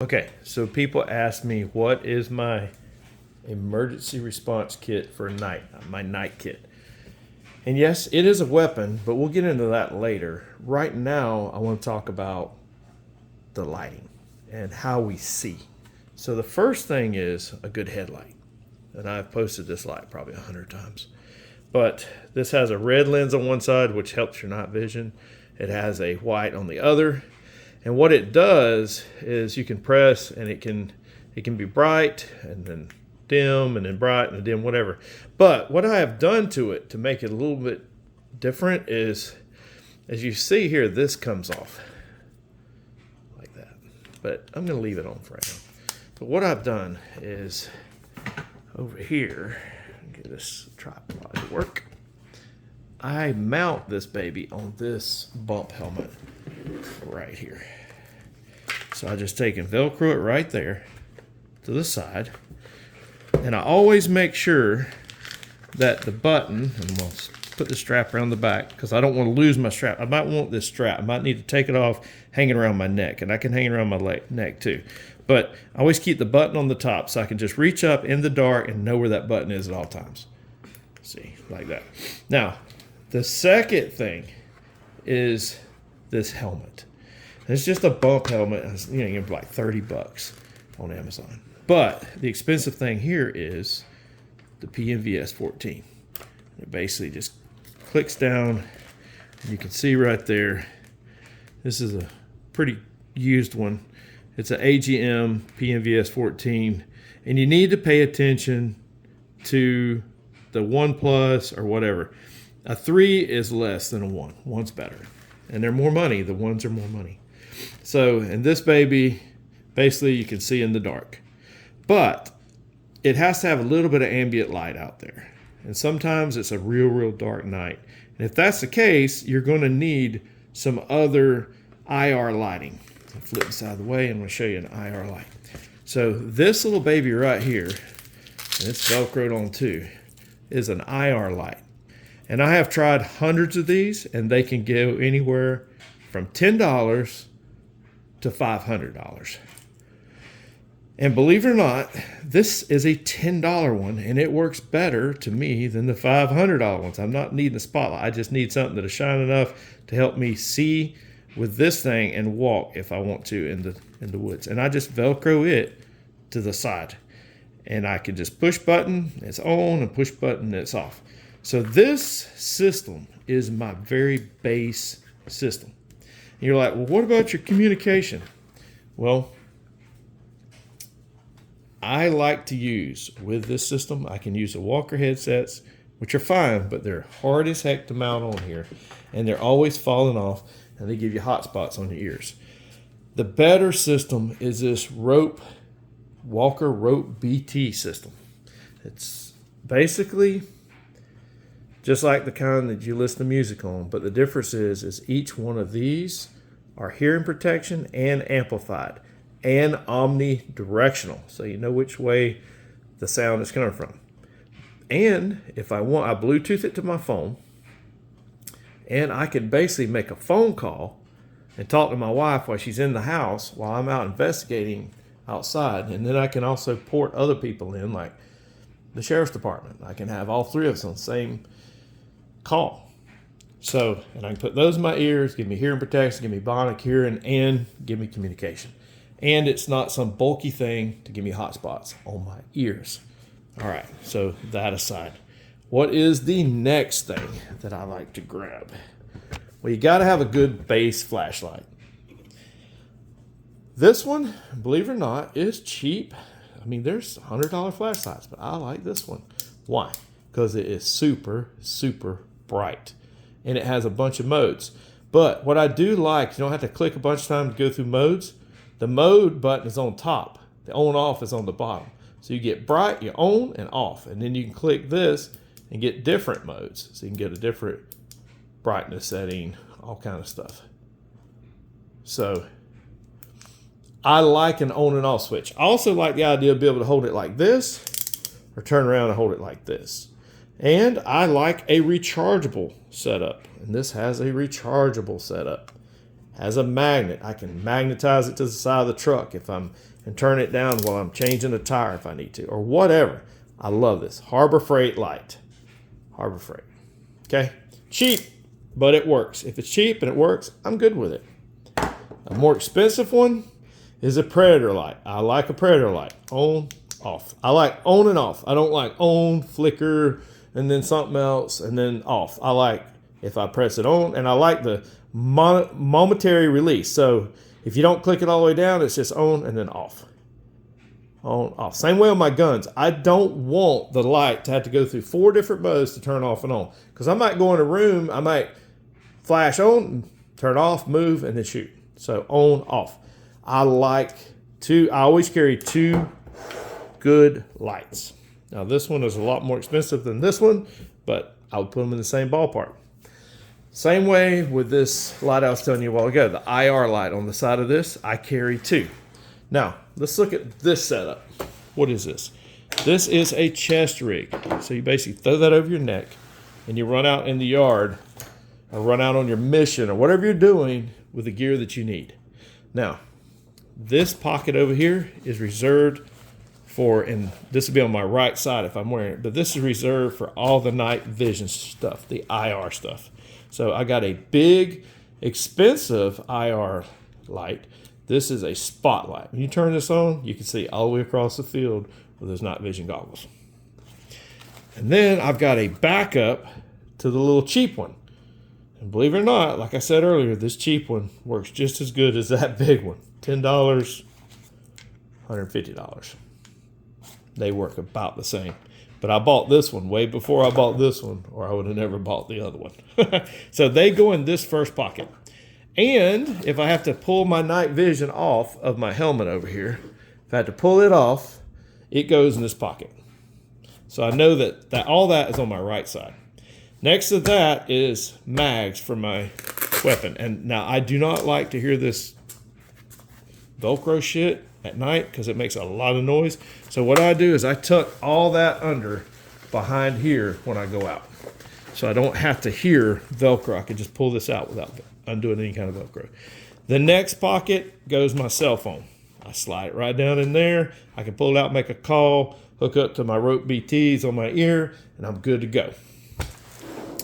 Okay, so people ask me what is my emergency response kit for night, my night kit. And yes, it is a weapon, but we'll get into that later. Right now, I want to talk about the lighting and how we see. So the first thing is a good headlight. And I've posted this light probably 100 times. But this has a red lens on one side, which helps your night vision. It has a white on the other. And what it does is you can press and it can be bright and then dim and then bright and then dim, whatever. But what I have done to it to make it a little bit different is, as you see here, this comes off like that. But I'm going to leave it on for right now. But what I've done is over here, get this tripod to work. I mount this baby on this bump helmet right here. So I just take and Velcro it right there to the side. And I always make sure that the button, and we'll put the strap around the back because I don't want to lose my strap. I might want this strap. I might need to take it off, hang it around my neck, and I can hang it around my neck too. But I always keep the button on the top so I can just reach up in the dark and know where that button is at all times. See, like that. Now, the second thing is this helmet. It's just a bump helmet. It's, you know, like $30 on Amazon. But the expensive thing here is the PNVS 14. It basically just clicks down. And you can see right there. This is a pretty used one. It's an AGM PNVS 14. And you need to pay attention to the 1 Plus or whatever. A 3 is less than a 1. 1's better. And they're more money. The 1s are more money. So, in this baby, basically you can see in the dark. But it has to have a little bit of ambient light out there. And sometimes it's a real dark night. And if that's the case, you're going to need some other IR lighting. I'll flip this out of the way and I'm going to show you an IR light. So this little baby right here, and it's Velcroed on too, is an IR light. And I have tried hundreds of these, and they can go anywhere from $10 to $500. And believe it or not, this is a $10 one, and it works better to me than the $500 ones. I'm not needing a spotlight. I just need something that'll shine enough to help me see with this thing and walk if I want to in the woods. And I just Velcro it to the side. And I can just push button, it's on, and push button, it's off. So this system is my very base system. And you're like, well, what about your communication? Well, I like to use, with this system, I can use the Walker headsets, which are fine, but they're hard as heck to mount on here. And they're always falling off, and they give you hot spots on your ears. The better system is this Walker Rope BT system. It's basically just like the kind that you listen to music on, but the difference is each one of these are hearing protection and amplified and omnidirectional, so you know which way the sound is coming from. And if I want, I Bluetooth it to my phone, and I can basically make a phone call and talk to my wife while she's in the house while I'm out investigating outside. And then I can also port other people in, like the sheriff's department. I can have all three of us on the same call. So, and I can put those in my ears, give me hearing protection, give me bionic hearing, and give me communication. And it's not some bulky thing to give me hot spots on my ears. All right, so that aside, what is the next thing that I like to grab? Well, you got to have a good base flashlight. This one, believe it or not, is cheap. I mean, there's $100 flashlights, but I like this one. Why? Because it is super bright. And it has a bunch of modes. But what I do like, you don't have to click a bunch of times to go through modes. The mode button is on top. The on off is on the bottom. So you get bright, you on and off. And then you can click this and get different modes. So you can get a different brightness setting, all kind of stuff. So I like an on and off switch. I also like the idea of being able to hold it like this or turn around and hold it like this. And I like a rechargeable setup. And this has a rechargeable setup. Has a magnet. I can magnetize it to the side of the truck if I'm and turn it down while I'm changing a tire if I need to, or whatever. I love this. Harbor Freight light. Harbor Freight. Okay? Cheap, but it works. If it's cheap and it works, I'm good with it. A more expensive one is a Predator light. I like a Predator light. On, off. I like on and off. I don't like on, flicker, and then something else, and then off. I like if I press it on, and I like the momentary release. So if you don't click it all the way down, it's just on and then off. On, off. Same way on my guns. I don't want the light to have to go through 4 different modes to turn off and on. Because I might go in a room, I might flash on, turn off, move, and then shoot. So on, off. I always carry 2 good lights. Now this one is a lot more expensive than this one, but I would put them in the same ballpark. Same way with this light I was telling you a while ago, the IR light on the side of this, I carry 2. Now, let's look at this setup. What is this? This is a chest rig. So you basically throw that over your neck and you run out in the yard or run out on your mission or whatever you're doing with the gear that you need. Now, this pocket over here is reserved for, and this will be on my right side if I'm wearing it, but this is reserved for all the night vision stuff, the IR stuff. So I got a big, expensive IR light. This is a spotlight. When you turn this on, you can see all the way across the field with those night vision goggles. And then I've got a backup to the little cheap one. And believe it or not, like I said earlier, this cheap one works just as good as that big one. $10, $150. They work about the same. But I bought this one way before I bought this one, or I would have never bought the other one. So they go in this first pocket. And if I have to pull my night vision off of my helmet over here, if I had to pull it off, it goes in this pocket. So I know that all that is on my right side. Next to that is mags for my weapon. And now I do not like to hear this Velcro shit at night because it makes a lot of noise. So what I do is I tuck all that under behind here when I go out. So I don't have to hear Velcro. I can just pull this out without undoing any kind of Velcro. The next pocket goes my cell phone. I slide it right down in there. I can pull it out, make a call, hook up to my rope BTs on my ear, and I'm good to go.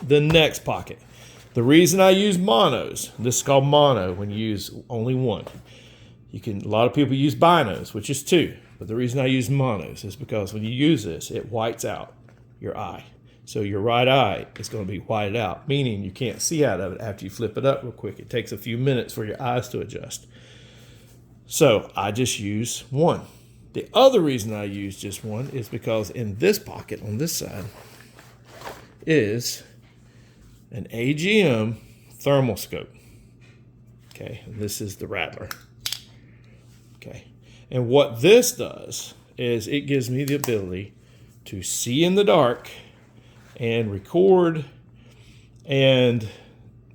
The next pocket. The reason I use monos, this is called mono when you use only one. A lot of people use binos, which is 2. But the reason I use monos is because when you use this, it whites out your eye. So your right eye is going to be whited out, meaning you can't see out of it after you flip it up real quick. It takes a few minutes for your eyes to adjust. So I just use one. The other reason I use just one is because in this pocket on this side is an AGM thermal scope. Okay, and this is the Rattler. Okay, and what this does is it gives me the ability to see in the dark and record and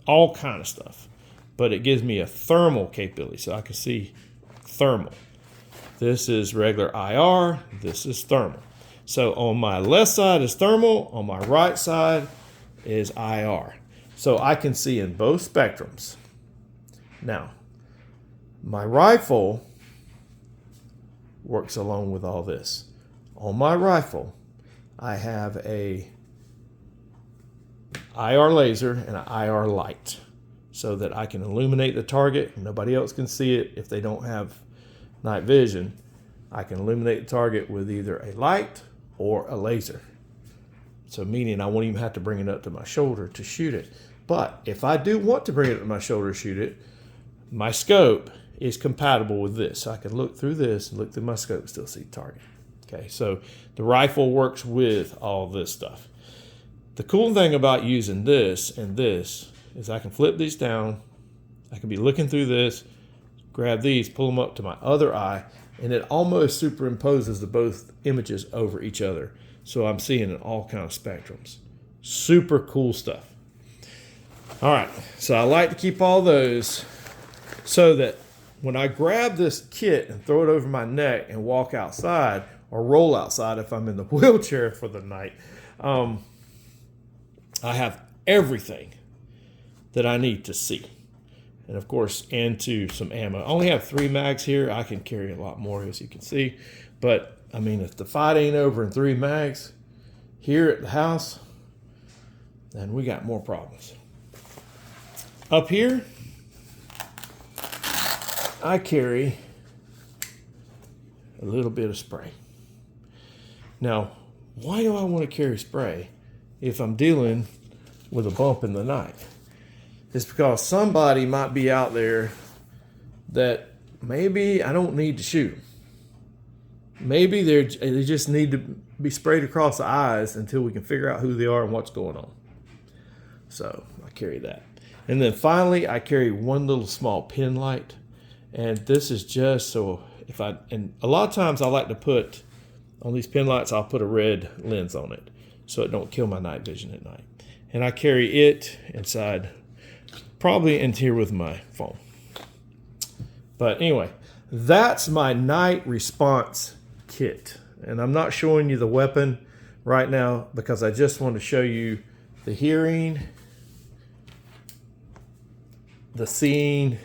all kind of stuff. But it gives me a thermal capability, so I can see thermal. This is regular IR, this is thermal. So on my left side is thermal, on my right side is IR. So I can see in both spectrums. Now, my rifle works along with all this. On my rifle, I have a IR laser and an IR light so that I can illuminate the target and nobody else can see it if they don't have night vision. I can illuminate the target with either a light or a laser. So meaning I won't even have to bring it up to my shoulder to shoot it. But if I do want to bring it up to my shoulder to shoot it, my scope is compatible with this. So I can look through this and look through my scope and still see the target. Okay, so the rifle works with all this stuff. The cool thing about using this and this is I can flip these down. I can be looking through this, grab these, pull them up to my other eye, and it almost superimposes the both images over each other. So I'm seeing in all kinds of spectrums. Super cool stuff. All right, so I like to keep all those so that when I grab this kit and throw it over my neck and walk outside or roll outside if I'm in the wheelchair for the night, I have everything that I need to see. and of course into some ammo. I only have 3 mags here. I can carry a lot more, as you can see, but I mean, if the fight ain't over in 3 mags here at the house, then we got more problems. Up here, I carry a little bit of spray. Now, why do I want to carry spray if I'm dealing with a bump in the night? It's because somebody might be out there that maybe I don't need to shoot. Maybe they just need to be sprayed across the eyes until we can figure out who they are and what's going on. So I carry that. And then finally, I carry one little small pin light. And this is just so and a lot of times I like to put, on these pin lights, I'll put a red lens on it so it don't kill my night vision at night. And I carry it inside, probably in here with my phone. But anyway, that's my night response kit. And I'm not showing you the weapon right now because I just want to show you the hearing, the seeing,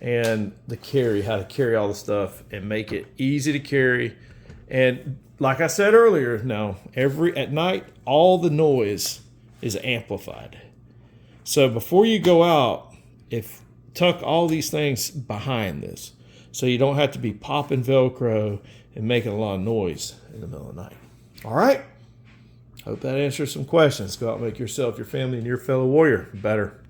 and the carry, how to carry all the stuff and make it easy to carry. And like I said earlier, now at night, all the noise is amplified. So before you go out, tuck all these things behind this so you don't have to be popping Velcro and making a lot of noise in the middle of the night. All right. Hope that answers some questions. Go out and make yourself, your family, and your fellow warrior better.